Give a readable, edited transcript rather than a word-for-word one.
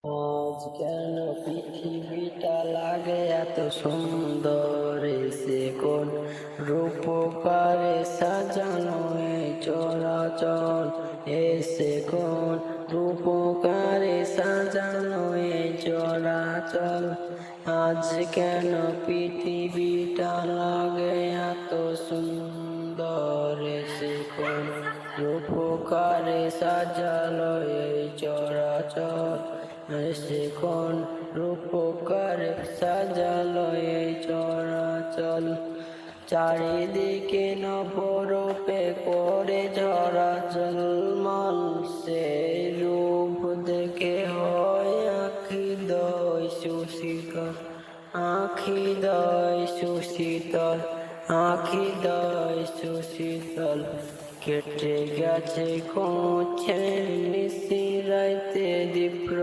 আজ কেন পৃথিবীটা লাগে এত সুন্দর, এসে কোন রূপকারে সাজানো এই চরাচর, এসে কোন রূপকারে সাজানো এই চরাচর। আজ কেন পৃথিবীটা লাগে এত সুন্দর, এসে কোন রূপকারে সাজানো এই চরাচর, এসে কোন রূপকারে সাজালো এই চরাচল। চারিদিকে নবরূপে করে ঝরা ঝলমল, সেই রূপ দেখে হয় আখিদয় সুশীতল, আখিদয় সুশীতল, আখিদয় সুশীতল। কেটে গেছে কোচে নিশি রাইতে দীপ